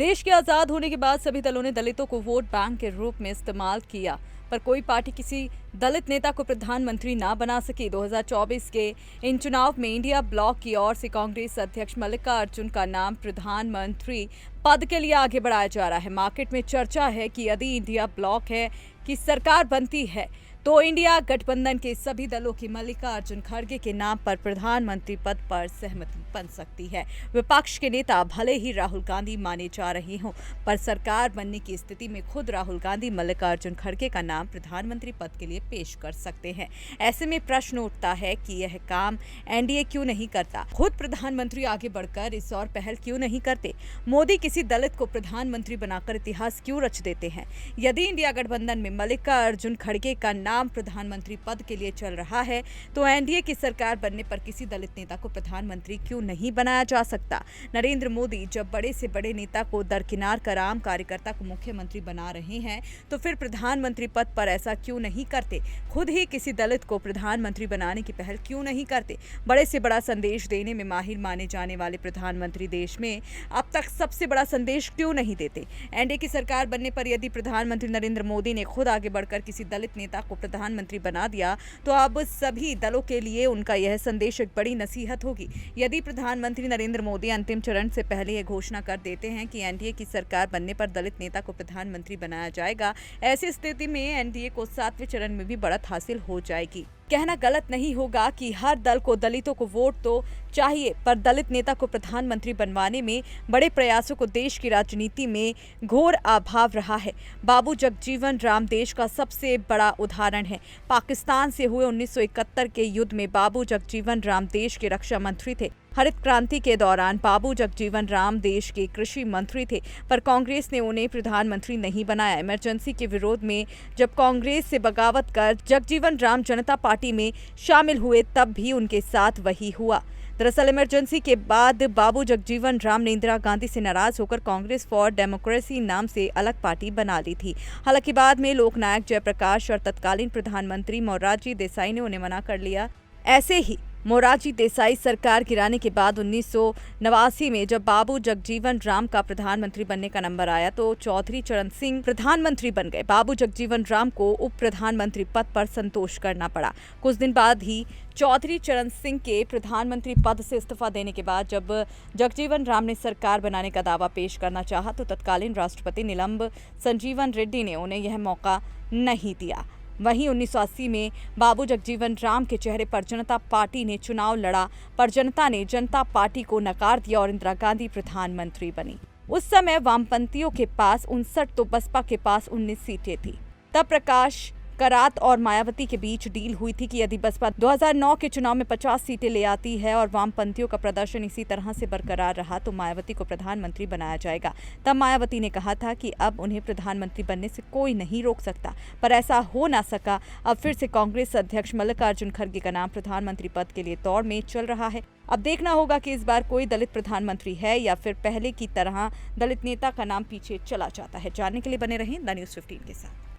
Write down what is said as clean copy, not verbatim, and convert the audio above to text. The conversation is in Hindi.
देश के आजाद होने के बाद सभी दलों ने दलितों को वोट बैंक के रूप में इस्तेमाल किया, पर कोई पार्टी किसी दलित नेता को प्रधानमंत्री ना बना सकी। 2024 के इन चुनाव में इंडिया ब्लॉक की ओर से कांग्रेस अध्यक्ष मल्लिकार्जुन का नाम प्रधानमंत्री पद के लिए आगे बढ़ाया जा रहा है। मार्केट में चर्चा है कि यदि इंडिया ब्लॉक है की सरकार बनती है तो इंडिया गठबंधन के सभी दलों की मल्लिकार्जुन खड़गे के नाम पर प्रधानमंत्री पद पर सहमति बन सकती है। विपक्ष के नेता भले ही राहुल गांधी माने जा रहे हों, पर सरकार बनने की स्थिति में खुद राहुल गांधी मल्लिकार्जुन खड़गे का नाम प्रधानमंत्री पद के लिए पेश कर सकते हैं। ऐसे में प्रश्न उठता है कि यह काम एनडीए क्यों नहीं करता, खुद प्रधानमंत्री आगे बढ़कर इस और पहल क्यों नहीं करते। मोदी किसी दलित को प्रधानमंत्री बनाकर इतिहास क्यों रच देते हैं। यदि इंडिया गठबंधन में मल्लिकार्जुन खड़गे का नाम प्रधानमंत्री पद के लिए चल रहा है तो एनडीए की सरकार बनने पर किसी दलित नेता को प्रधानमंत्री क्यों नहीं बनाया जा सकता। नरेंद्र मोदी जब बड़े से बड़े नेता को दरकिनार कर आम कार्यकर्ता को मुख्यमंत्री बना रहे हैं तो फिर प्रधानमंत्री पद पर ऐसा क्यों नहीं करते। खुद ही किसी दलित को प्रधानमंत्री बनाने की पहल क्यों नहीं करते। बड़े से बड़ा संदेश देने में माहिर माने जाने वाले प्रधानमंत्री देश में अब तक सबसे बड़ा संदेश क्यों नहीं देते। एनडीए की सरकार बनने पर यदि प्रधानमंत्री नरेंद्र मोदी ने खुद आगे बढ़कर किसी दलित नेता को प्रधानमंत्री बना दिया तो अब सभी दलों के लिए उनका यह संदेश एक बड़ी नसीहत होगी। यदि प्रधानमंत्री नरेंद्र मोदी अंतिम चरण से पहले यह घोषणा कर देते हैं कि एनडीए की सरकार बनने पर दलित नेता को प्रधानमंत्री बनाया जाएगा, ऐसी स्थिति में एनडीए को 7वें चरण में भी बढ़त हासिल हो जाएगी। कहना गलत नहीं होगा कि हर दल को दलितों को वोट तो चाहिए, पर दलित नेता को प्रधानमंत्री बनवाने में बड़े प्रयासों को देश की राजनीति में घोर अभाव रहा है। बाबू जगजीवन राम देश का सबसे बड़ा उदाहरण है। पाकिस्तान से हुए 1971 के युद्ध में बाबू जगजीवन राम देश के रक्षा मंत्री थे। हरित क्रांति के दौरान बाबू जगजीवन राम देश के कृषि मंत्री थे, पर कांग्रेस ने उन्हें प्रधानमंत्री नहीं बनाया। इमरजेंसी के विरोध में जब कांग्रेस से बगावत कर जगजीवन राम जनता पार्टी में शामिल हुए तब भी उनके साथ वही हुआ। दरअसल इमरजेंसी के बाद बाबू जगजीवन राम ने इंदिरा गांधी से नाराज होकर कांग्रेस फॉर डेमोक्रेसी नाम से अलग पार्टी बना ली थी। हालांकि बाद में लोकनायक जयप्रकाश और तत्कालीन प्रधानमंत्री मोरारजी देसाई ने उन्हें मना कर लिया। ऐसे ही मोरारजी देसाई सरकार गिराने के बाद 1989 में जब बाबू जगजीवन राम का प्रधानमंत्री बनने का नंबर आया तो चौधरी चरण सिंह प्रधानमंत्री बन गए। बाबू जगजीवन राम को उप प्रधानमंत्री पद पर संतोष करना पड़ा। कुछ दिन बाद ही चौधरी चरण सिंह के प्रधानमंत्री पद से इस्तीफा देने के बाद जब जगजीवन राम ने सरकार बनाने का दावा पेश करना चाहा तो तत्कालीन राष्ट्रपति निलंब संजीवन रेड्डी ने उन्हें यह मौका नहीं दिया। वहीं 1980 में बाबू जगजीवन राम के चेहरे पर जनता पार्टी ने चुनाव लड़ा, पर जनता ने जनता पार्टी को नकार दिया और इंदिरा गांधी प्रधानमंत्री बनी। उस समय वामपंथियों के पास 59 तो बसपा के पास 19 सीटें थी। तब प्रकाश करात और मायावती के बीच डील हुई थी कि यदि बसपा 2009 के चुनाव में 50 सीटें ले आती है और वामपंथियों का प्रदर्शन इसी तरह से बरकरार रहा तो मायावती को प्रधानमंत्री बनाया जाएगा। तब मायावती ने कहा था कि अब उन्हें प्रधानमंत्री बनने से कोई नहीं रोक सकता, पर ऐसा हो ना सका। अब फिर से कांग्रेस अध्यक्ष मल्लिकार्जुन खड़गे का नाम प्रधानमंत्री पद के लिए दौड़ में चल रहा है। अब देखना होगा कि इस बार कोई दलित प्रधानमंत्री है या फिर पहले की तरह दलित नेता का नाम पीछे चला जाता है। जानने के लिए बने रहें द न्यूज़ 15 के साथ।